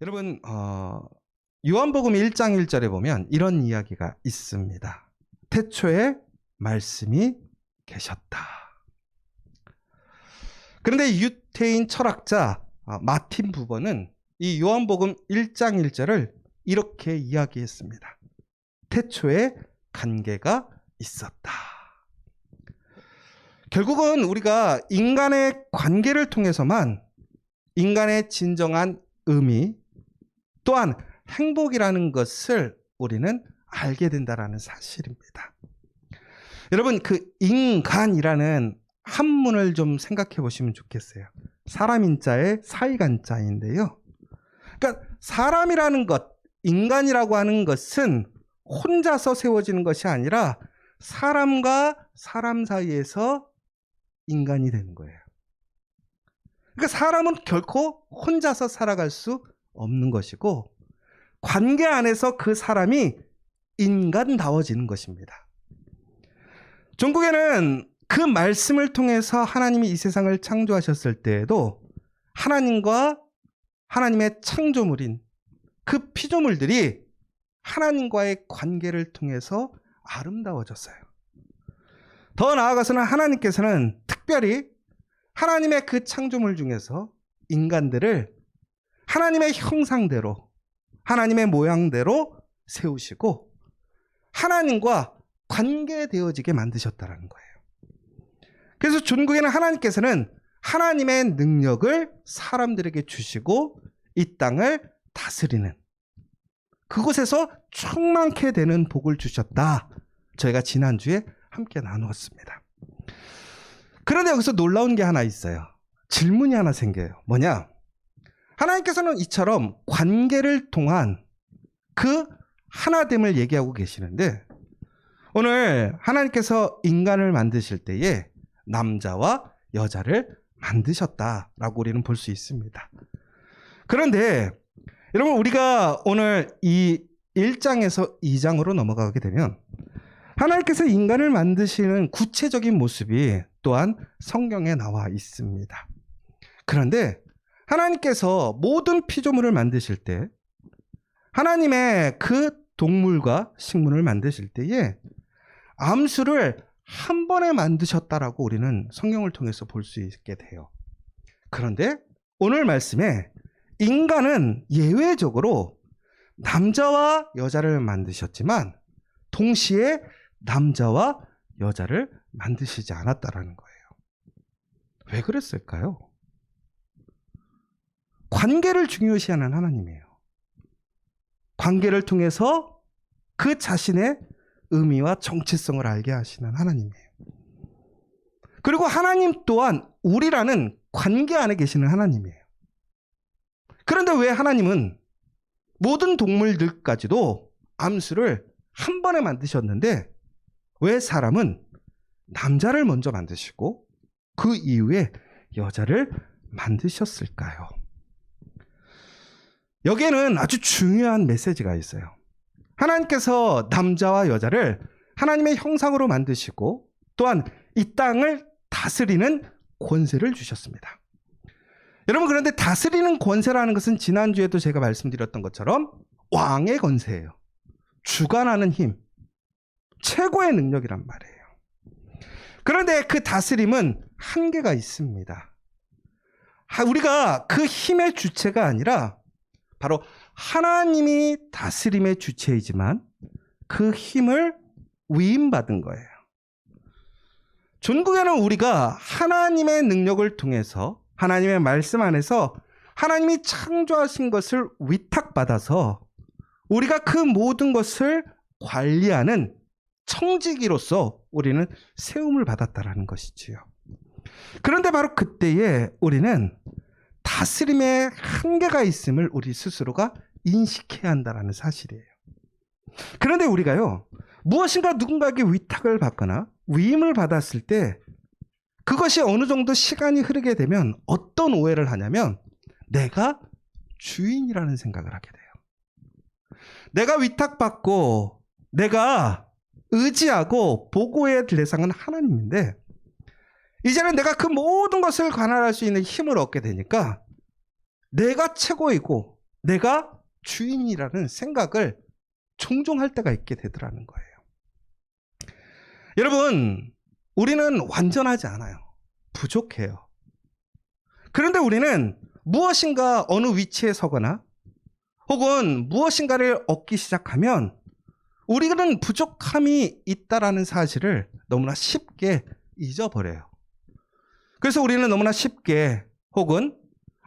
여러분, 요한복음 1장 1절에 보면 이런 이야기가 있습니다. 태초에 말씀이 계셨다. 그런데 유태인 철학자 마틴 부버는 이 요한복음 1장 1절을 이렇게 이야기했습니다. 태초에 관계가 있었다. 결국은 우리가 인간의 관계를 통해서만 인간의 진정한 의미 또한 행복이라는 것을 우리는 알게 된다는 사실입니다. 여러분, 그 인간이라는 한문을 좀 생각해 보시면 좋겠어요. 사람 인자에 사이간자인데요. 그러니까 사람이라는 것, 인간이라고 하는 것은 혼자서 세워지는 것이 아니라 사람과 사람 사이에서 인간이 되는 거예요. 그러니까 사람은 결코 혼자서 살아갈 수 없는 것이고 관계 안에서 그 사람이 인간다워지는 것입니다. 종국에는 그 말씀을 통해서 하나님이 이 세상을 창조하셨을 때에도 하나님과 하나님의 창조물인 그 피조물들이 하나님과의 관계를 통해서 아름다워졌어요. 더 나아가서는 하나님께서는 특별히 하나님의 그 창조물 중에서 인간들을 하나님의 형상대로, 하나님의 모양대로 세우시고 하나님과 관계되어지게 만드셨다는 거예요. 그래서 종국에는 하나님께서는 하나님의 능력을 사람들에게 주시고 이 땅을 다스리는 그곳에서 충만케 되는 복을 주셨다. 저희가 지난주에 함께 나누었습니다. 그런데 여기서 놀라운 게 하나 있어요. 질문이 하나 생겨요. 뭐냐? 하나님께서는 이처럼 관계를 통한 그 하나됨을 얘기하고 계시는데 오늘 하나님께서 인간을 만드실 때에 남자와 여자를 만드셨다라고 우리는 볼 수 있습니다. 그런데 여러분, 우리가 오늘 이 1장에서 2장으로 넘어가게 되면 하나님께서 인간을 만드시는 구체적인 모습이 또한 성경에 나와 있습니다. 그런데 하나님께서 모든 피조물을 만드실 때 하나님의 그 동물과 식물을 만드실 때에 암수를 한 번에 만드셨다라고 우리는 성경을 통해서 볼 수 있게 돼요. 그런데 오늘 말씀에 인간은 예외적으로 남자와 여자를 만드셨지만 동시에 남자와 여자를 만드시지 않았다라는 거예요. 왜 그랬을까요? 관계를 중요시하는 하나님이에요. 관계를 통해서 그 자신의 의미와 정체성을 알게 하시는 하나님이에요. 그리고 하나님 또한 우리라는 관계 안에 계시는 하나님이에요. 그런데 왜 하나님은 모든 동물들까지도 암수를 한 번에 만드셨는데 왜 사람은 남자를 먼저 만드시고 그 이후에 여자를 만드셨을까요? 여기에는 아주 중요한 메시지가 있어요. 하나님께서 남자와 여자를 하나님의 형상으로 만드시고 또한 이 땅을 다스리는 권세를 주셨습니다. 여러분, 그런데 다스리는 권세라는 것은 지난주에도 제가 말씀드렸던 것처럼 왕의 권세예요. 주관하는 힘, 최고의 능력이란 말이에요. 그런데 그 다스림은 한계가 있습니다. 우리가 그 힘의 주체가 아니라 바로 하나님이 다스림의 주체이지만 그 힘을 위임받은 거예요. 종국에는 우리가 하나님의 능력을 통해서 하나님의 말씀 안에서 하나님이 창조하신 것을 위탁받아서 우리가 그 모든 것을 관리하는 청지기로서 우리는 세움을 받았다라는 것이지요. 그런데 바로 그때에 우리는 다스림의 한계가 있음을 우리 스스로가 인식해야 한다는 사실이에요. 그런데 우리가요, 무엇인가 누군가에게 위탁을 받거나 위임을 받았을 때 그것이 어느 정도 시간이 흐르게 되면 어떤 오해를 하냐면 내가 주인이라는 생각을 하게 돼요. 내가 위탁받고 내가 의지하고 보고해야 될 대상은 하나님인데 이제는 내가 그 모든 것을 관할할 수 있는 힘을 얻게 되니까 내가 최고이고 내가 주인이라는 생각을 종종 할 때가 있게 되더라는 거예요. 여러분, 우리는 완전하지 않아요. 부족해요. 그런데 우리는 무엇인가 어느 위치에 서거나 혹은 무엇인가를 얻기 시작하면 우리는 부족함이 있다라는 사실을 너무나 쉽게 잊어버려요. 그래서 우리는 너무나 쉽게 혹은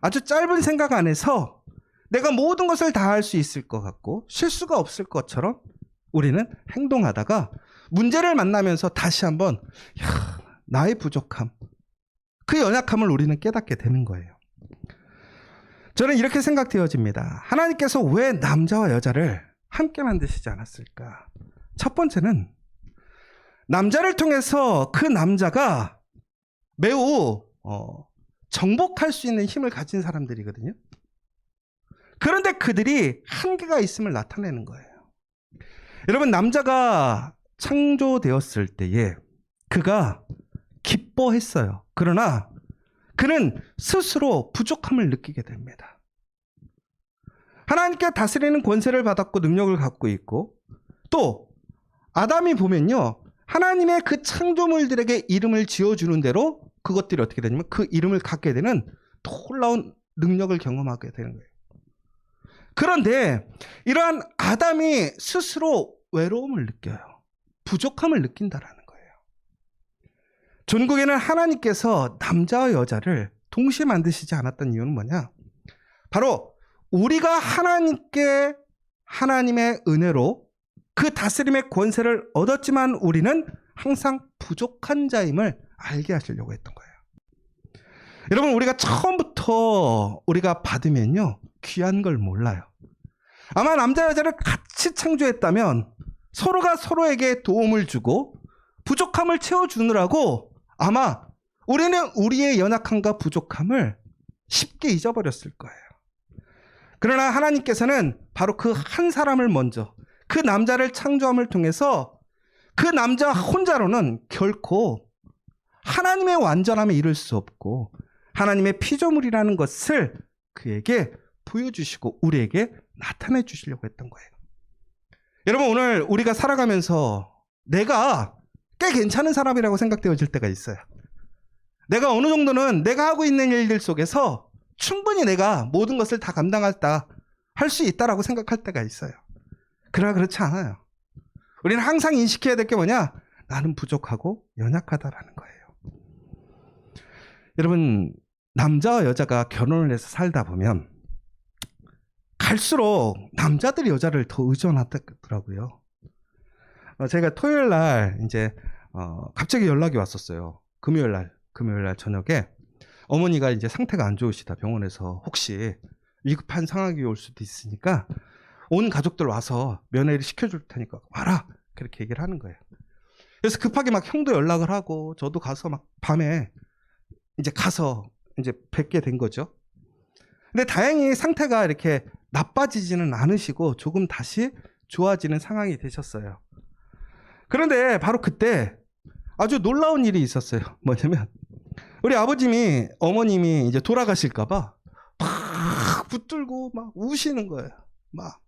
아주 짧은 생각 안에서 내가 모든 것을 다 할 수 있을 것 같고 실수가 없을 것처럼 우리는 행동하다가 문제를 만나면서 다시 한번 나의 부족함, 그 연약함을 우리는 깨닫게 되는 거예요. 저는 이렇게 생각되어집니다. 하나님께서 왜 남자와 여자를 함께 만드시지 않았을까? 첫 번째는 남자를 통해서 그 남자가 매우 정복할 수 있는 힘을 가진 사람들이거든요. 그런데 그들이 한계가 있음을 나타내는 거예요. 여러분, 남자가 창조되었을 때에 그가 기뻐했어요. 그러나 그는 스스로 부족함을 느끼게 됩니다. 하나님께 다스리는 권세를 받았고 능력을 갖고 있고, 또 아담이 보면요, 하나님의 그 창조물들에게 이름을 지어주는 대로 그것들이 어떻게 되냐면 그 이름을 갖게 되는 놀라운 능력을 경험하게 되는 거예요. 그런데 이러한 아담이 스스로 외로움을 느껴요. 부족함을 느낀다라는 거예요. 전국에는 하나님께서 남자와 여자를 동시에 만드시지 않았던 이유는 뭐냐? 바로 우리가 하나님께 하나님의 은혜로 그 다스림의 권세를 얻었지만 우리는 항상 부족한 자임을 알게 하시려고 했던 거예요. 여러분, 우리가 처음부터 우리가 받으면요, 귀한 걸 몰라요. 아마 남자 여자를 같이 창조했다면 서로가 서로에게 도움을 주고 부족함을 채워주느라고 아마 우리는 우리의 연약함과 부족함을 쉽게 잊어버렸을 거예요. 그러나 하나님께서는 바로 그 한 사람을 먼저, 그 남자를 창조함을 통해서 그 남자 혼자로는 결코 하나님의 완전함에 이를 수 없고 하나님의 피조물이라는 것을 그에게 보여주시고 우리에게 나타내 주시려고 했던 거예요. 여러분, 오늘 우리가 살아가면서 내가 꽤 괜찮은 사람이라고 생각되어질 때가 있어요. 내가 어느 정도는 내가 하고 있는 일들 속에서 충분히 내가 모든 것을 다 감당했다, 할 수 있다라고 생각할 때가 있어요. 그러나 그렇지 않아요. 우리는 항상 인식해야 될 게 뭐냐? 나는 부족하고 연약하다라는 거예요. 여러분, 남자와 여자가 결혼을 해서 살다 보면 갈수록 남자들이 여자를 더 의존하더라고요. 제가 토요일 날 이제 갑자기 연락이 왔었어요. 금요일 날 저녁에 어머니가 이제 상태가 안 좋으시다, 병원에서 혹시 위급한 상황이 올 수도 있으니까 온 가족들 와서 면회를 시켜줄 테니까 와라, 그렇게 얘기를 하는 거예요. 그래서 급하게 막 형도 연락을 하고 저도 가서 막 밤에 이제 가서 이제 뵙게 된 거죠. 근데 다행히 상태가 이렇게 나빠지지는 않으시고 조금 다시 좋아지는 상황이 되셨어요. 그런데 바로 그때 아주 놀라운 일이 있었어요. 뭐냐면 우리 아버님이, 어머님이 이제 돌아가실까봐 막 붙들고 막 우시는 거예요. 막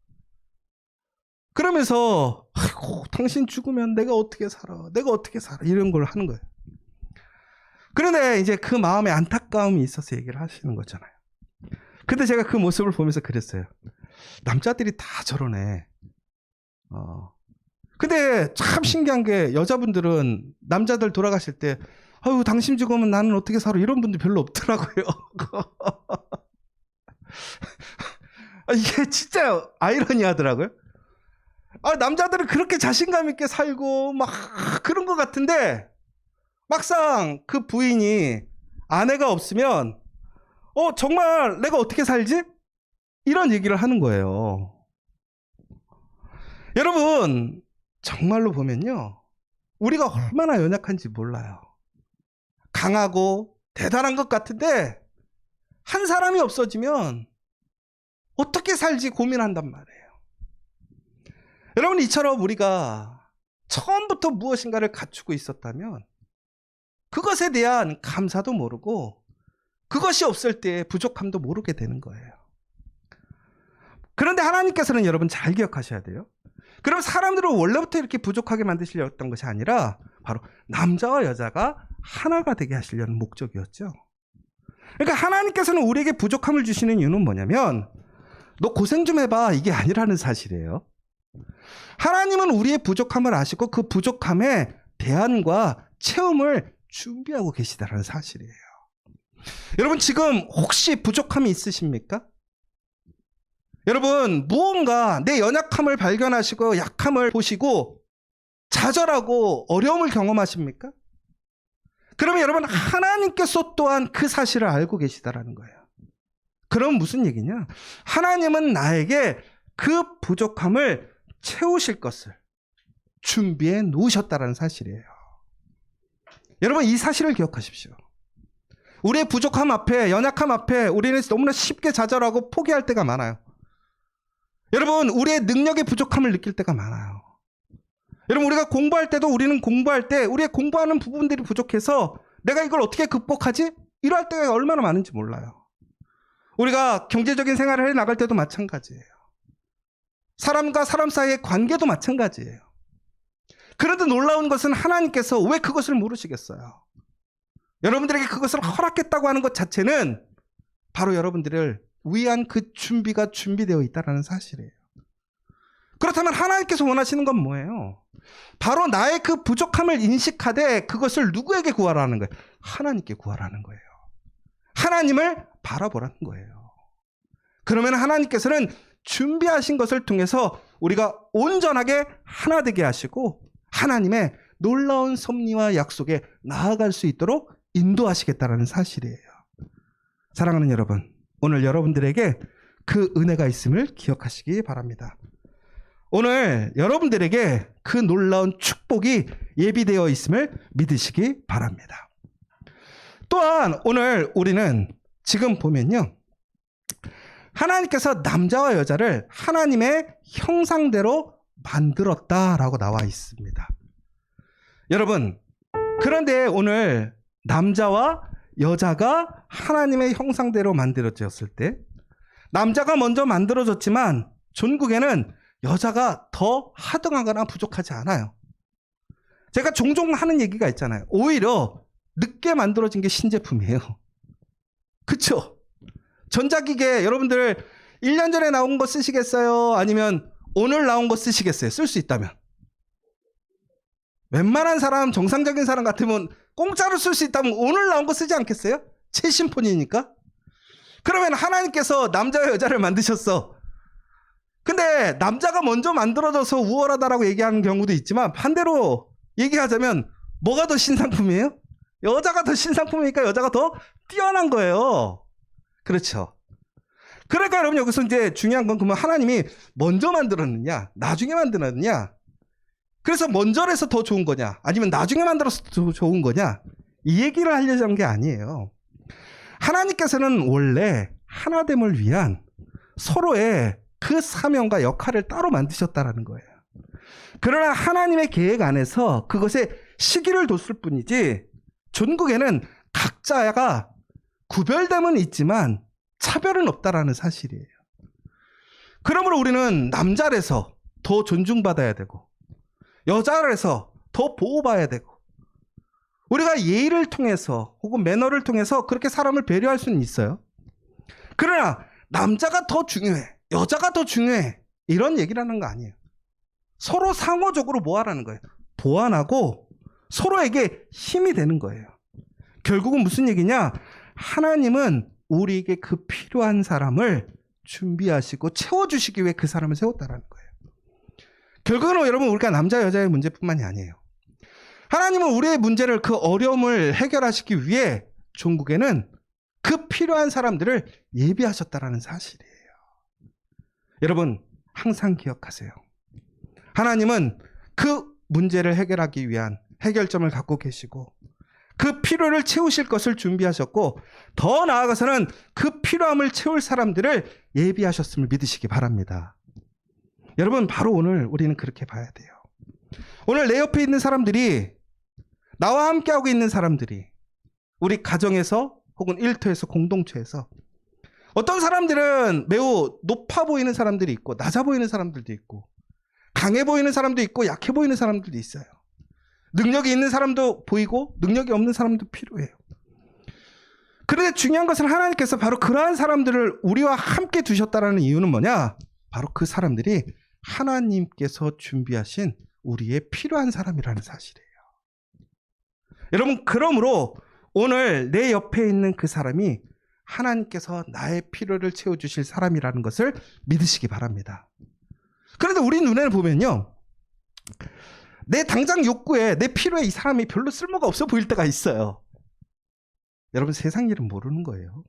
그러면서 아이고, 당신 죽으면 내가 어떻게 살아, 내가 어떻게 살아, 이런 걸 하는 거예요. 그런데 이제 그 마음에 안타까움이 있어서 얘기를 하시는 거잖아요. 근데 제가 그 모습을 보면서 그랬어요. 남자들이 다 저러네. 근데 참 신기한 게 여자분들은 남자들 돌아가실 때 아유, 당신 죽으면 나는 어떻게 살아, 이런 분들 별로 없더라고요. 이게 진짜 아이러니하더라고요. 남자들은 그렇게 자신감 있게 살고 막 그런 것 같은데 막상 그 부인이, 아내가 없으면 정말 내가 어떻게 살지? 이런 얘기를 하는 거예요. 여러분, 정말로 보면요, 우리가 얼마나 연약한지 몰라요. 강하고 대단한 것 같은데 한 사람이 없어지면 어떻게 살지 고민한단 말이에요. 여러분, 이처럼 우리가 처음부터 무엇인가를 갖추고 있었다면 그것에 대한 감사도 모르고 그것이 없을 때 부족함도 모르게 되는 거예요. 그런데 하나님께서는 여러분 잘 기억하셔야 돼요. 그럼 사람들을 원래부터 이렇게 부족하게 만드시려던 것이 아니라 바로 남자와 여자가 하나가 되게 하시려는 목적이었죠. 그러니까 하나님께서는 우리에게 부족함을 주시는 이유는 뭐냐면 너 고생 좀 해봐 이게 아니라는 사실이에요. 하나님은 우리의 부족함을 아시고 그 부족함의 대안과 체험을 준비하고 계시다는 사실이에요. 여러분 지금 혹시 부족함이 있으십니까? 여러분 무언가 내 연약함을 발견하시고 약함을 보시고 좌절하고 어려움을 경험하십니까? 그러면 여러분 하나님께서 또한 그 사실을 알고 계시다라는 거예요. 그럼 무슨 얘기냐? 하나님은 나에게 그 부족함을 채우실 것을 준비해 놓으셨다는 사실이에요. 여러분 이 사실을 기억하십시오. 우리의 부족함 앞에 연약함 앞에 우리는 너무나 쉽게 좌절하고 포기할 때가 많아요. 여러분 우리의 능력의 부족함을 느낄 때가 많아요. 여러분 우리가 공부할 때도 우리는 공부할 때 우리의 공부하는 부분들이 부족해서 내가 이걸 어떻게 극복하지? 이럴 때가 얼마나 많은지 몰라요. 우리가 경제적인 생활을 해 나갈 때도 마찬가지예요. 사람과 사람 사이의 관계도 마찬가지예요. 그런데 놀라운 것은 하나님께서 왜 그것을 모르시겠어요? 여러분들에게 그것을 허락했다고 하는 것 자체는 바로 여러분들을 위한 그 준비가 준비되어 있다는 사실이에요. 그렇다면 하나님께서 원하시는 건 뭐예요? 바로 나의 그 부족함을 인식하되 그것을 누구에게 구하라는 거예요? 하나님께 구하라는 거예요. 하나님을 바라보라는 거예요. 그러면 하나님께서는 준비하신 것을 통해서 우리가 온전하게 하나 되게 하시고 하나님의 놀라운 섭리와 약속에 나아갈 수 있도록 인도하시겠다는 사실이에요. 사랑하는 여러분, 오늘 여러분들에게 그 은혜가 있음을 기억하시기 바랍니다. 오늘 여러분들에게 그 놀라운 축복이 예비되어 있음을 믿으시기 바랍니다. 또한 오늘 우리는 지금 보면요, 하나님께서 남자와 여자를 하나님의 형상대로 만들었다라고 나와 있습니다. 여러분, 그런데 오늘 남자와 여자가 하나님의 형상대로 만들어졌을 때 남자가 먼저 만들어졌지만 종국에는 여자가 더 하등하거나 부족하지 않아요. 제가 종종 하는 얘기가 있잖아요. 오히려 늦게 만들어진 게 신제품이에요. 그쵸? 전자기계 여러분들 1년 전에 나온 거 쓰시겠어요? 아니면 오늘 나온 거 쓰시겠어요? 쓸 수 있다면. 웬만한 사람, 정상적인 사람 같으면 공짜로 쓸 수 있다면 오늘 나온 거 쓰지 않겠어요? 최신폰이니까. 그러면 하나님께서 남자와 여자를 만드셨어. 근데 남자가 먼저 만들어져서 우월하다라고 얘기하는 경우도 있지만 반대로 얘기하자면 뭐가 더 신상품이에요? 여자가 더 신상품이니까 여자가 더 뛰어난 거예요. 그렇죠. 그러니까 여러분 여기서 이제 중요한 건 그러면 하나님이 먼저 만들었느냐 나중에 만들었느냐, 그래서 먼저라서 더 좋은 거냐 아니면 나중에 만들어서 더 좋은 거냐, 이 얘기를 하려고 한 게 아니에요. 하나님께서는 원래 하나됨을 위한 서로의 그 사명과 역할을 따로 만드셨다라는 거예요. 그러나 하나님의 계획 안에서 그것에 시기를 뒀을 뿐이지 전국에는 각자가 구별됨은 있지만 차별은 없다라는 사실이에요. 그러므로 우리는 남자라서 더 존중받아야 되고 여자라서 더 보호받아야 되고 우리가 예의를 통해서 혹은 매너를 통해서 그렇게 사람을 배려할 수는 있어요. 그러나 남자가 더 중요해, 여자가 더 중요해, 이런 얘기를 하는 거 아니에요. 서로 상호적으로 뭐 하라는 거예요? 보완하고 서로에게 힘이 되는 거예요. 결국은 무슨 얘기냐? 하나님은 우리에게 그 필요한 사람을 준비하시고 채워주시기 위해 그 사람을 세웠다라는 거예요. 결국은 여러분 우리가 남자 여자의 문제뿐만이 아니에요. 하나님은 우리의 문제를, 그 어려움을 해결하시기 위해 종국에는 그 필요한 사람들을 예비하셨다라는 사실이에요. 여러분 항상 기억하세요. 하나님은 그 문제를 해결하기 위한 해결점을 갖고 계시고 그 필요를 채우실 것을 준비하셨고 더 나아가서는 그 필요함을 채울 사람들을 예비하셨음을 믿으시기 바랍니다. 여러분 바로 오늘 우리는 그렇게 봐야 돼요. 오늘 내 옆에 있는 사람들이, 나와 함께하고 있는 사람들이, 우리 가정에서 혹은 일터에서 공동체에서 어떤 사람들은 매우 높아 보이는 사람들이 있고 낮아 보이는 사람들도 있고 강해 보이는 사람도 있고 약해 보이는 사람들도 있어요. 능력이 있는 사람도 보이고 능력이 없는 사람도 필요해요. 그런데 중요한 것은 하나님께서 바로 그러한 사람들을 우리와 함께 두셨다는 이유는 뭐냐? 바로 그 사람들이 하나님께서 준비하신 우리의 필요한 사람이라는 사실이에요. 여러분, 그러므로 오늘 내 옆에 있는 그 사람이 하나님께서 나의 필요를 채워주실 사람이라는 것을 믿으시기 바랍니다. 그런데 우리 눈에 보면요, 내 당장 욕구에 내 필요에 이 사람이 별로 쓸모가 없어 보일 때가 있어요. 여러분, 세상 일은 모르는 거예요.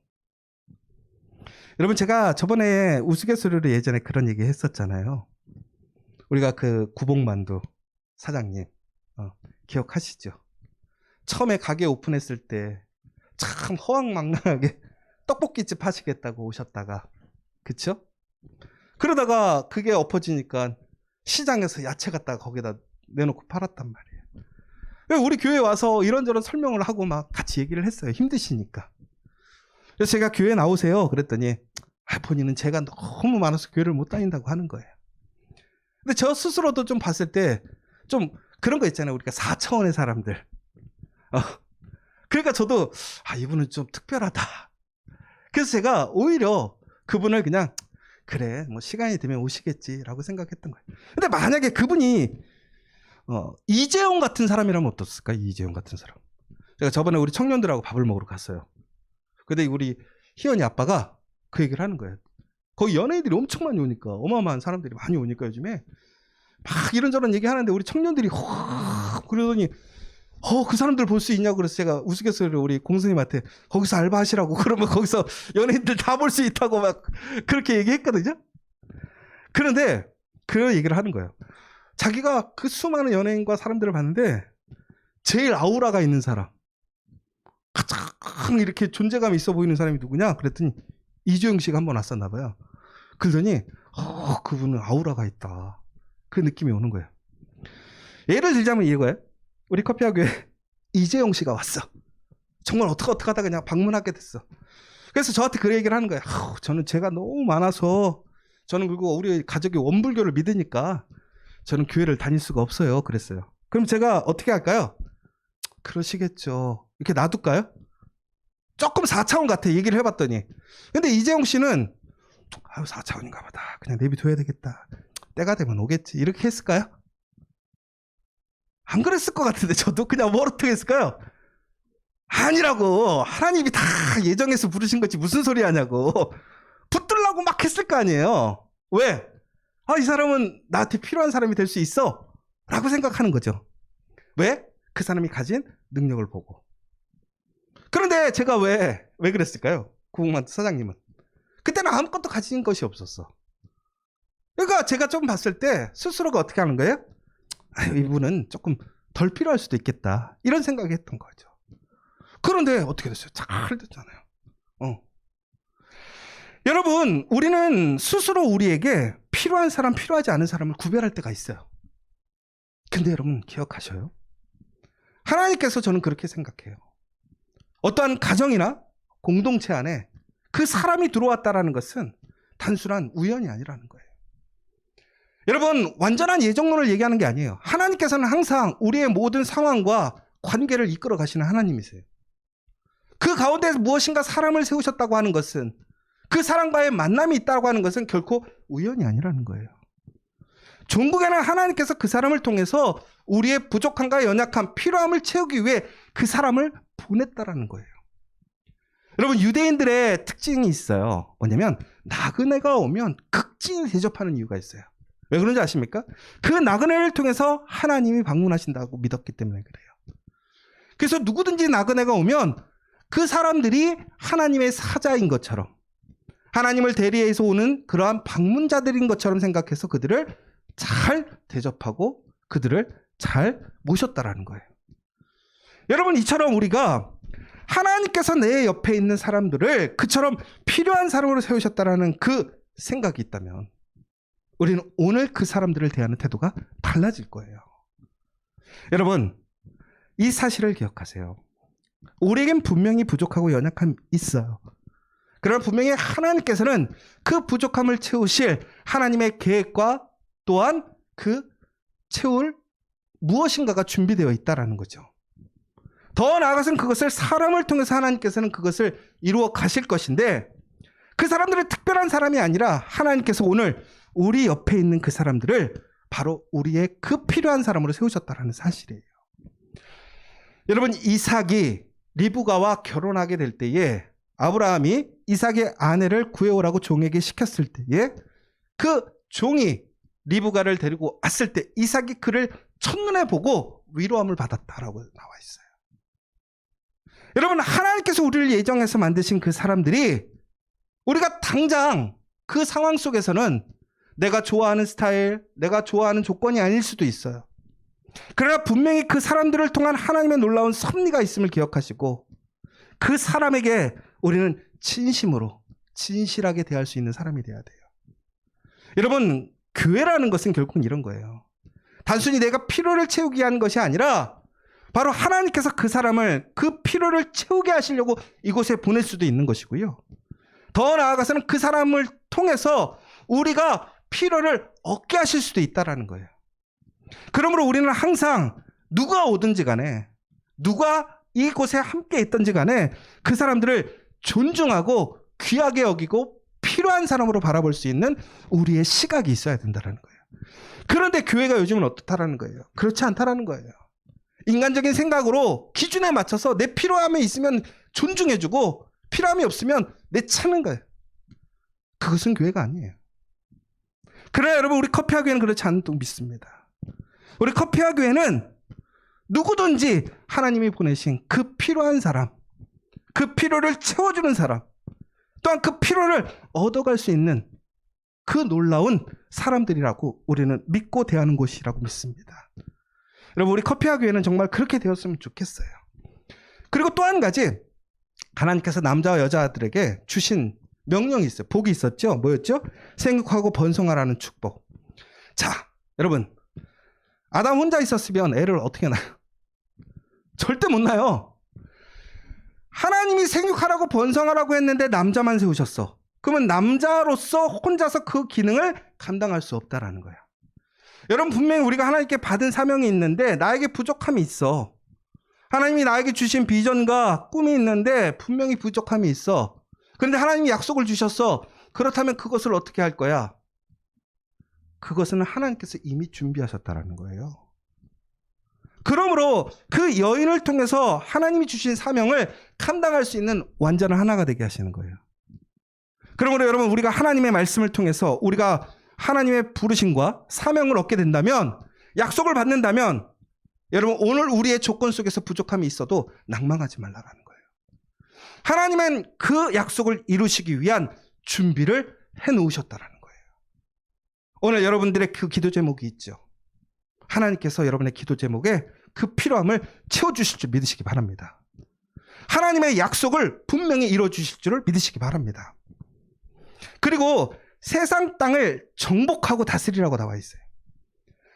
여러분, 제가 저번에 우스갯소리로 예전에 그런 얘기 했었잖아요. 우리가 그 구복만두 사장님 기억하시죠? 처음에 가게 오픈했을 때 참 허황망랑하게 떡볶이집 하시겠다고 오셨다가, 그쵸? 그러다가 그게 엎어지니까 시장에서 야채 갖다가 거기다 내놓고 팔았단 말이에요. 우리 교회에 와서 이런저런 설명을 하고 막 같이 얘기를 했어요. 힘드시니까. 그래서 제가 교회 나오세요 그랬더니 본인은 제가 너무 많아서 교회를 못 다닌다고 하는 거예요. 근데 저 스스로도 좀 봤을 때 좀 그런 거 있잖아요. 우리가 4차원의 사람들. 그러니까 저도 이분은 좀 특별하다. 그래서 제가 오히려 그분을 그냥 그래 뭐 시간이 되면 오시겠지라고 생각했던 거예요. 근데 만약에 그분이 이재용 같은 사람이라면 어떻을까? 이재용 같은 사람. 제가 저번에 우리 청년들하고 밥을 먹으러 갔어요. 근데 우리 희연이 아빠가 그 얘기를 하는 거예요. 거기 연예인들이 엄청 많이 오니까, 어마어마한 사람들이 많이 오니까 요즘에 막 이런저런 얘기 하는데 우리 청년들이 그러더니 그 사람들 볼 수 있냐고. 그래서 제가 우스갯소리로 우리 공수님한테 거기서 알바하시라고, 그러면 거기서 연예인들 다 볼 수 있다고 막 그렇게 얘기했거든요. 그런데 그 얘기를 하는 거예요. 자기가 그 수많은 연예인과 사람들을 봤는데 제일 아우라가 있는 사람, 가장 이렇게 존재감이 있어 보이는 사람이 누구냐 그랬더니 이주영 씨가 한번 왔었나 봐요. 그러더니 그분은 아우라가 있다, 그 느낌이 오는 거예요. 예를 들자면 이거예요. 우리 커피하교에 이재용 씨가 왔어. 정말 어떻게 하다가 그냥 방문하게 됐어. 그래서 저한테 그 얘기를 하는 거예요. 저는 제가 너무 많아서, 저는 그리고 우리 가족이 원불교를 믿으니까 저는 교회를 다닐 수가 없어요. 그랬어요. 그럼 제가 어떻게 할까요? 그러시겠죠. 이렇게 놔둘까요? 조금 4차원 같아, 얘기를 해봤더니. 근데 이재용 씨는 4차원인가 보다, 그냥 내비둬야 되겠다, 때가 되면 오겠지, 이렇게 했을까요? 안 그랬을 것 같은데 저도 그냥 뭘 어떻게 했을까요? 아니라고. 하나님이 다 예정해서 부르신 거지 무슨 소리 하냐고. 붙들라고 막 했을 거 아니에요. 왜? 이 사람은 나한테 필요한 사람이 될 수 있어 라고 생각하는 거죠. 왜? 그 사람이 가진 능력을 보고. 그런데 제가 왜 그랬을까요? 구복만두 사장님은 그때는 아무것도 가진 것이 없었어. 그러니까 제가 좀 봤을 때 스스로가 어떻게 하는 거예요? 이분은 조금 덜 필요할 수도 있겠다, 이런 생각이 했던 거죠. 그런데 어떻게 됐어요? 잘 됐잖아요. 여러분, 우리는 스스로 우리에게 필요한 사람, 필요하지 않은 사람을 구별할 때가 있어요. 근데 여러분 기억하셔요. 하나님께서, 저는 그렇게 생각해요, 어떠한 가정이나 공동체 안에 그 사람이 들어왔다라는 것은 단순한 우연이 아니라는 거예요. 여러분, 완전한 예정론을 얘기하는 게 아니에요. 하나님께서는 항상 우리의 모든 상황과 관계를 이끌어 가시는 하나님이세요. 그 가운데서 무엇인가 사람을 세우셨다고 하는 것은, 그 사람과의 만남이 있다고 하는 것은 결코 우연이 아니라는 거예요. 종국에는 하나님께서 그 사람을 통해서 우리의 부족함과 연약함, 필요함을 채우기 위해 그 사람을 보냈다라는 거예요. 여러분, 유대인들의 특징이 있어요. 뭐냐면 나그네가 오면 극진히 대접하는 이유가 있어요. 왜 그런지 아십니까? 그 나그네를 통해서 하나님이 방문하신다고 믿었기 때문에 그래요. 그래서 누구든지 나그네가 오면 그 사람들이 하나님의 사자인 것처럼, 하나님을 대리해서 오는 그러한 방문자들인 것처럼 생각해서 그들을 잘 대접하고 그들을 잘 모셨다라는 거예요. 여러분, 이처럼 우리가 하나님께서 내 옆에 있는 사람들을 그처럼 필요한 사람으로 세우셨다라는 그 생각이 있다면 우리는 오늘 그 사람들을 대하는 태도가 달라질 거예요. 여러분, 이 사실을 기억하세요. 우리에겐 분명히 부족하고 연약함이 있어요. 그러나 분명히 하나님께서는 그 부족함을 채우실 하나님의 계획과 또한 그 채울 무엇인가가 준비되어 있다는 거죠. 더 나아가서는 그것을 사람을 통해서 하나님께서는 그것을 이루어 가실 것인데, 그 사람들은 특별한 사람이 아니라 하나님께서 오늘 우리 옆에 있는 그 사람들을 바로 우리의 그 필요한 사람으로 세우셨다는 사실이에요. 여러분, 이삭이 리브가와 결혼하게 될 때에 아브라함이 이삭의 아내를 구해오라고 종에게 시켰을 때에 그 종이 리브가를 데리고 왔을 때 이삭이 그를 첫눈에 보고 위로함을 받았다라고 나와 있어요. 여러분, 하나님께서 우리를 예정해서 만드신 그 사람들이 우리가 당장 그 상황 속에서는 내가 좋아하는 스타일, 내가 좋아하는 조건이 아닐 수도 있어요. 그러나 분명히 그 사람들을 통한 하나님의 놀라운 섭리가 있음을 기억하시고 그 사람에게 우리는 진심으로 진실하게 대할 수 있는 사람이 되어야 돼요. 여러분, 교회라는 것은 결국은 이런 거예요. 단순히 내가 필요를 채우기 위한 것이 아니라 바로 하나님께서 그 사람을 그 필요를 채우게 하시려고 이곳에 보낼 수도 있는 것이고요. 더 나아가서는 그 사람을 통해서 우리가 필요를 얻게 하실 수도 있다는 거예요. 그러므로 우리는 항상 누가 오든지 간에 누가 이곳에 함께 있든지 간에 그 사람들을 존중하고 귀하게 여기고 필요한 사람으로 바라볼 수 있는 우리의 시각이 있어야 된다는 거예요. 그런데 교회가 요즘은 어떻다라는 거예요? 그렇지 않다라는 거예요. 인간적인 생각으로 기준에 맞춰서 내 필요함이 있으면 존중해주고 필요함이 없으면 내차는 거예요. 그것은 교회가 아니에요. 그러나 여러분, 우리 커피와 교회는 그렇지 않은 또 믿습니다. 우리 커피와 교회는 누구든지 하나님이 보내신 그 필요한 사람, 그 필요를 채워주는 사람, 또한 그 필요를 얻어갈 수 있는 그 놀라운 사람들이라고 우리는 믿고 대하는 곳이라고 믿습니다. 여러분, 우리 커피와 교회는 정말 그렇게 되었으면 좋겠어요. 그리고 또 한 가지, 하나님께서 남자와 여자들에게 주신 명령이 있어요. 복이 있었죠. 뭐였죠? 생육하고 번성하라는 축복. 자, 여러분, 아담 혼자 있었으면 애를 어떻게 낳아요? 절대 못 낳아요. 하나님이 생육하라고 번성하라고 했는데 남자만 세우셨어. 그러면 남자로서 혼자서 그 기능을 감당할 수 없다라는 거예요. 여러분, 분명히 우리가 하나님께 받은 사명이 있는데 나에게 부족함이 있어. 하나님이 나에게 주신 비전과 꿈이 있는데 분명히 부족함이 있어. 그런데 하나님이 약속을 주셨어. 그렇다면 그것을 어떻게 할 거야? 그것은 하나님께서 이미 준비하셨다라는 거예요. 그러므로 그 여인을 통해서 하나님이 주신 사명을 감당할 수 있는 완전한 하나가 되게 하시는 거예요. 그러므로 여러분, 우리가 하나님의 말씀을 통해서 우리가 하나님의 부르심과 사명을 얻게 된다면, 약속을 받는다면, 여러분, 오늘 우리의 조건 속에서 부족함이 있어도 낭망하지 말라라는 거예요. 하나님은 그 약속을 이루시기 위한 준비를 해놓으셨다라는 거예요. 오늘 여러분들의 그 기도 제목이 있죠. 하나님께서 여러분의 기도 제목에 그 필요함을 채워주실 줄 믿으시기 바랍니다. 하나님의 약속을 분명히 이루어주실 줄을 믿으시기 바랍니다. 그리고 세상 땅을 정복하고 다스리라고 나와 있어요.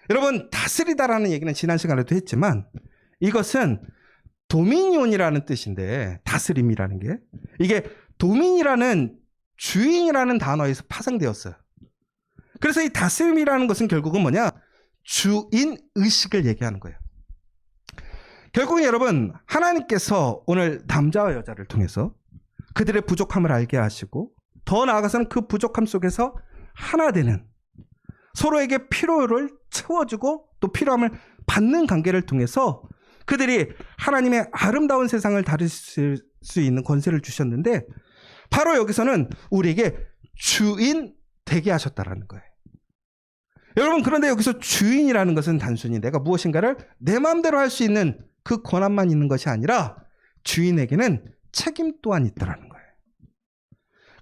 여러분, 다스리다라는 얘기는 지난 시간에도 했지만 이것은 도미니온이라는 뜻인데, 다스림이라는 게 이게 도민이라는 주인이라는 단어에서 파생되었어요. 그래서 이 다스림이라는 것은 결국은 뭐냐? 주인 의식을 얘기하는 거예요. 결국은 여러분, 하나님께서 오늘 남자와 여자를 통해서 그들의 부족함을 알게 하시고 더 나아가서는 그 부족함 속에서 하나 되는, 서로에게 필요를 채워주고 또 필요함을 받는 관계를 통해서 그들이 하나님의 아름다운 세상을 다루실 수 있는 권세를 주셨는데, 바로 여기서는 우리에게 주인 되게 하셨다라는 거예요. 여러분, 그런데 여기서 주인이라는 것은 단순히 내가 무엇인가를 내 마음대로 할 수 있는 그 권한만 있는 것이 아니라 주인에게는 책임 또한 있다라는 거예요.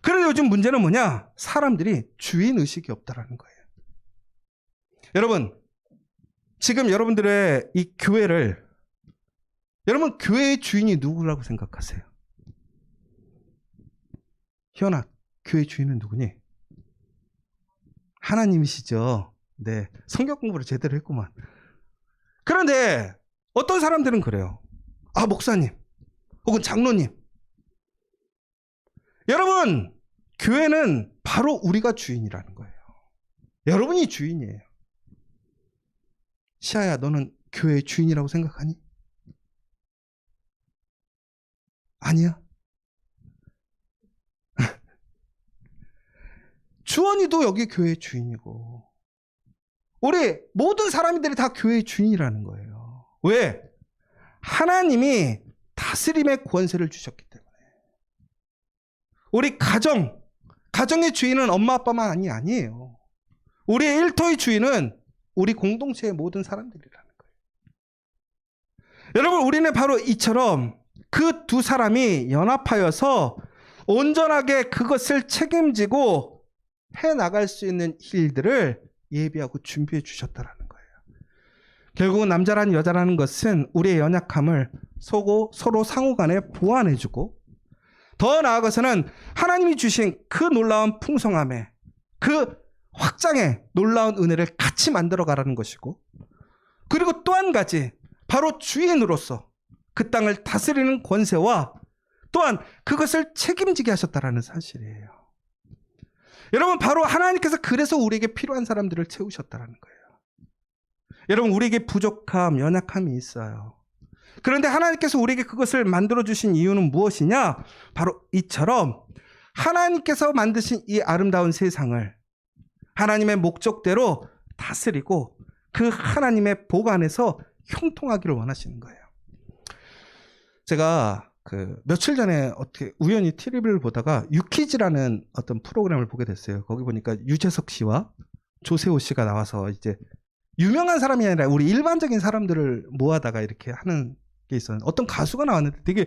그런데 요즘 문제는 뭐냐? 사람들이 주인 의식이 없다라는 거예요. 여러분, 지금 여러분들의 이 교회를, 여러분, 교회의 주인이 누구라고 생각하세요? 희연아, 교회 주인은 누구니? 하나님이시죠. 네, 성경 공부를 제대로 했구만. 그런데 어떤 사람들은 그래요. 아, 목사님 혹은 장로님, 여러분, 교회는 바로 우리가 주인이라는 거예요. 여러분이 주인이에요. 시아야, 너는 교회의 주인이라고 생각하니? 아니야. 주원이도 여기 교회의 주인이고, 우리 모든 사람들이 다 교회의 주인이라는 거예요. 왜? 하나님이 다스림의 권세를 주셨기 때문에. 우리 가정의 주인은 엄마 아빠만 아니에요. 우리의 일터의 주인은 우리 공동체의 모든 사람들이라는 거예요. 여러분, 우리는 바로 이처럼 그 두 사람이 연합하여서 온전하게 그것을 책임지고 해나갈 수 있는 일들을 예비하고 준비해 주셨다라는 거예요. 결국은 남자라는 여자라는 것은 우리의 연약함을 서로 상호간에 보완해주고, 더 나아가서는 하나님이 주신 그 놀라운 풍성함에, 그 확장의 놀라운 은혜를 같이 만들어가라는 것이고, 그리고 또 한 가지, 바로 주인으로서 그 땅을 다스리는 권세와 또한 그것을 책임지게 하셨다라는 사실이에요. 여러분, 바로 하나님께서 그래서 우리에게 필요한 사람들을 채우셨다라는 거예요. 여러분, 우리에게 부족함, 연약함이 있어요. 그런데 하나님께서 우리에게 그것을 만들어주신 이유는 무엇이냐? 바로 이처럼 하나님께서 만드신 이 아름다운 세상을 하나님의 목적대로 다스리고 그 하나님의 복 안에서 형통하기를 원하시는 거예요. 제가 며칠 전에 어떻게 우연히 TV를 보다가 유퀴즈라는 어떤 프로그램을 보게 됐어요. 거기 보니까 유재석 씨와 조세호 씨가 나와서 이제 유명한 사람이 아니라 우리 일반적인 사람들을 모아다가 이렇게 하는 게 있었는데, 어떤 가수가 나왔는데 되게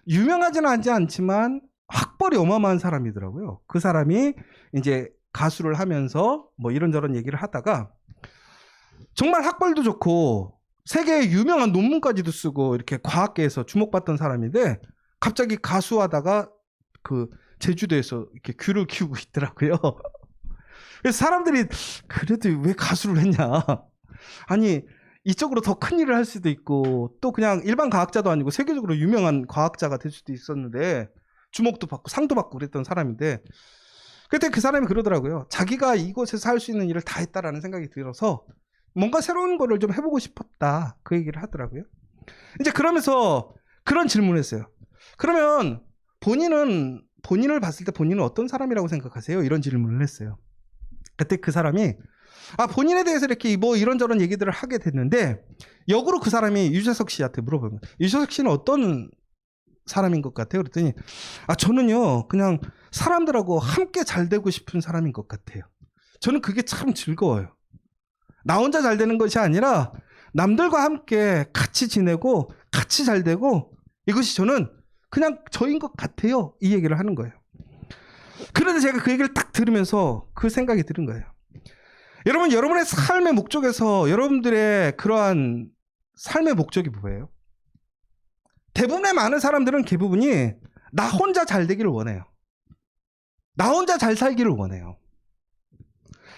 유명하지는 않지만 학벌이 어마어마한 사람이더라고요. 그 사람이 이제 가수를 하면서 뭐 이런저런 얘기를 하다가 정말 학벌도 좋고 세계의 유명한 논문까지도 쓰고 이렇게 과학계에서 주목받던 사람인데, 갑자기 가수하다가 그 제주도에서 이렇게 귤을 키우고 있더라고요. 그래서 사람들이 그래도 왜 가수를 했냐. 아니, 이쪽으로 더 큰 일을 할 수도 있고, 또 그냥 일반 과학자도 아니고 세계적으로 유명한 과학자가 될 수도 있었는데, 주목도 받고 상도 받고 그랬던 사람인데, 그때 그 사람이 그러더라고요. 자기가 이곳에서 할 수 있는 일을 다 했다라는 생각이 들어서 뭔가 새로운 거를 좀 해보고 싶었다, 그 얘기를 하더라고요. 이제 그러면서 그런 질문을 했어요. 그러면 본인을 봤을 때 본인은 어떤 사람이라고 생각하세요? 이런 질문을 했어요. 그때 그 사람이 본인에 대해서 이렇게 뭐 이런저런 얘기들을 하게 됐는데, 역으로 그 사람이 유재석 씨한테 물어보는 거예요. 유재석 씨는 어떤 사람인 것 같아요? 그랬더니 저는요, 그냥 사람들하고 함께 잘 되고 싶은 사람인 것 같아요. 저는 그게 참 즐거워요. 나 혼자 잘 되는 것이 아니라 남들과 함께 같이 지내고 같이 잘 되고, 이것이 저는 그냥 저인 것 같아요. 이 얘기를 하는 거예요. 그런데 제가 그 얘기를 딱 들으면서 그 생각이 드는 거예요. 여러분, 여러분의 삶의 목적에서 여러분들의 그러한 삶의 목적이 뭐예요? 대부분의 많은 사람들은 대부분이 나 혼자 잘 되기를 원해요. 나 혼자 잘 살기를 원해요.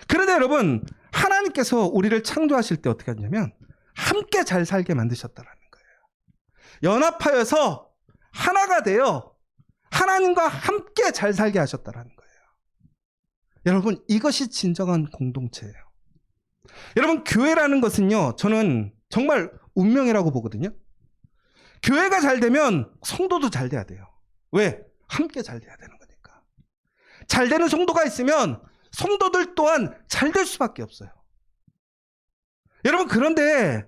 그런데 여러분, 하나님께서 우리를 창조하실 때 어떻게 하냐면 함께 잘 살게 만드셨다라는 거예요. 연합하여서 하나가 되어 하나님과 함께 잘 살게 하셨다라는 거예요. 여러분, 이것이 진정한 공동체예요. 여러분, 교회라는 것은요, 저는 정말 운명이라고 보거든요. 교회가 잘 되면 성도도 잘 돼야 돼요. 왜? 함께 잘 돼야 되는 거니까. 잘 되는 성도가 있으면 성도들 또한 잘 될 수밖에 없어요. 여러분, 그런데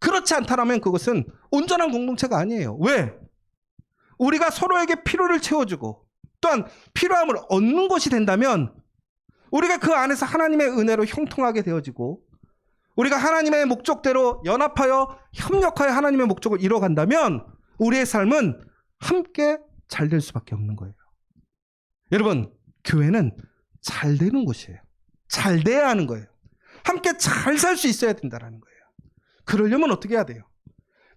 그렇지 않다면 그것은 온전한 공동체가 아니에요. 왜? 우리가 서로에게 필요를 채워주고 또한 필요함을 얻는 것이 된다면 우리가 그 안에서 하나님의 은혜로 형통하게 되어지고, 우리가 하나님의 목적대로 연합하여 협력하여 하나님의 목적을 이뤄간다면 우리의 삶은 함께 잘 될 수밖에 없는 거예요. 여러분, 교회는 잘 되는 곳이에요. 잘 돼야 하는 거예요. 함께 잘 살 수 있어야 된다는 거예요. 그러려면 어떻게 해야 돼요?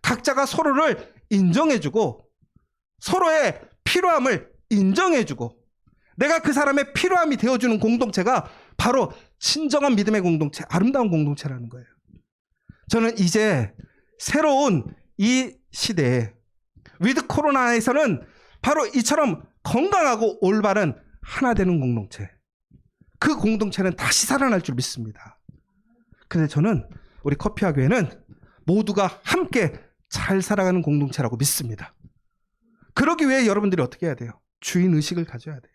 각자가 서로를 인정해주고 서로의 필요함을 인정해주고 내가 그 사람의 필요함이 되어주는 공동체가 바로 진정한 믿음의 공동체, 아름다운 공동체라는 거예요. 저는 이제 새로운 이 시대에 위드 코로나에서는 바로 이처럼 건강하고 올바른 하나 되는 공동체, 그 공동체는 다시 살아날 줄 믿습니다. 근데 저는 우리 커피와 교회는 모두가 함께 잘 살아가는 공동체라고 믿습니다. 그러기 위해 여러분들이 어떻게 해야 돼요? 주인의식을 가져야 돼요.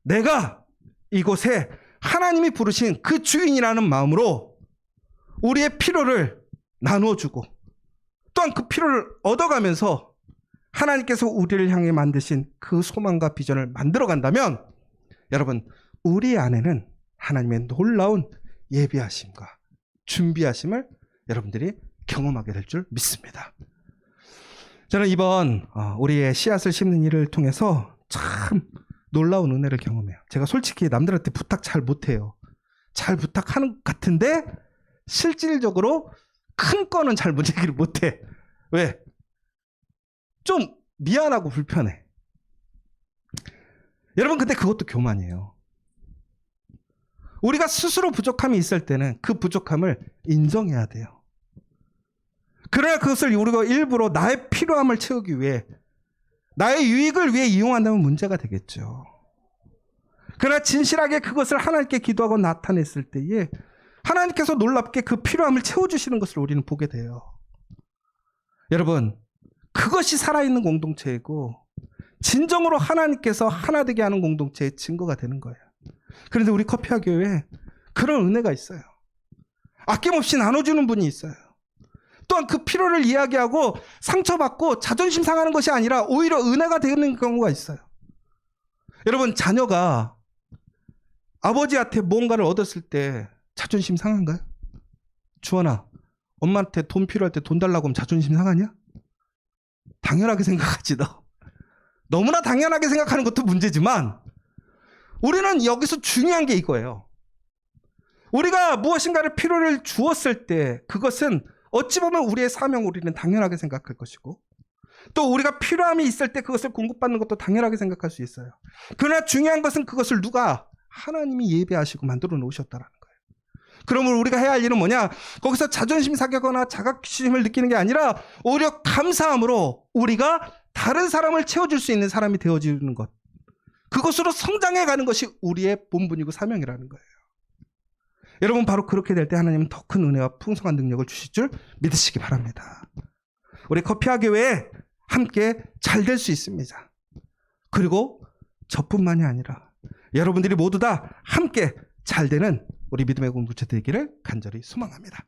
내가 이곳에 하나님이 부르신 그 주인이라는 마음으로 우리의 필요를 나누어주고 또한 그 필요를 얻어가면서 하나님께서 우리를 향해 만드신 그 소망과 비전을 만들어간다면 여러분, 우리 안에는 하나님의 놀라운 예비하심과 준비하심을 여러분들이 경험하게 될 줄 믿습니다. 저는 이번 우리의 씨앗을 심는 일을 통해서 참 놀라운 은혜를 경험해요. 제가 솔직히 남들한테 부탁 잘 못해요. 잘 부탁하는 것 같은데 실질적으로 큰 거는 잘 얘기를 못해. 왜? 좀 미안하고 불편해. 여러분, 근데 그것도 교만이에요. 우리가 스스로 부족함이 있을 때는 그 부족함을 인정해야 돼요. 그러나 그것을 우리가 일부러 나의 필요함을 채우기 위해, 나의 유익을 위해 이용한다면 문제가 되겠죠. 그러나 진실하게 그것을 하나님께 기도하고 나타냈을 때에 하나님께서 놀랍게 그 필요함을 채워주시는 것을 우리는 보게 돼요. 여러분, 그것이 살아있는 공동체이고 진정으로 하나님께서 하나 되게 하는 공동체의 증거가 되는 거예요. 그런데 우리 커피와 교회에 그런 은혜가 있어요. 아낌없이 나눠주는 분이 있어요. 또한 그 필요를 이야기하고 상처받고 자존심 상하는 것이 아니라 오히려 은혜가 되는 경우가 있어요. 여러분, 자녀가 아버지한테 무언가를 얻었을 때 자존심 상한가요? 주원아, 엄마한테 돈 필요할 때 돈 달라고 하면 자존심 상하냐? 당연하게 생각하지. 너 너무나 당연하게 생각하는 것도 문제지만 우리는 여기서 중요한 게 이거예요. 우리가 무엇인가를 필요를 주었을 때 그것은 어찌 보면 우리의 사명, 우리는 당연하게 생각할 것이고 또 우리가 필요함이 있을 때 그것을 공급받는 것도 당연하게 생각할 수 있어요. 그러나 중요한 것은 그것을 누가? 하나님이 예배하시고 만들어 놓으셨다라는 거예요. 그러면 우리가 해야 할 일은 뭐냐? 거기서 자존심 사격하거나 자각심을 느끼는 게 아니라 오히려 감사함으로 우리가 다른 사람을 채워줄 수 있는 사람이 되어지는 것, 그것으로 성장해 가는 것이 우리의 본분이고 사명이라는 거예요. 여러분, 바로 그렇게 될 때 하나님은 더 큰 은혜와 풍성한 능력을 주실 줄 믿으시기 바랍니다. 우리 커피와 교회에 함께 잘 될 수 있습니다. 그리고 저뿐만이 아니라 여러분들이 모두 다 함께 잘 되는 우리 믿음의 공동체 되기를 간절히 소망합니다.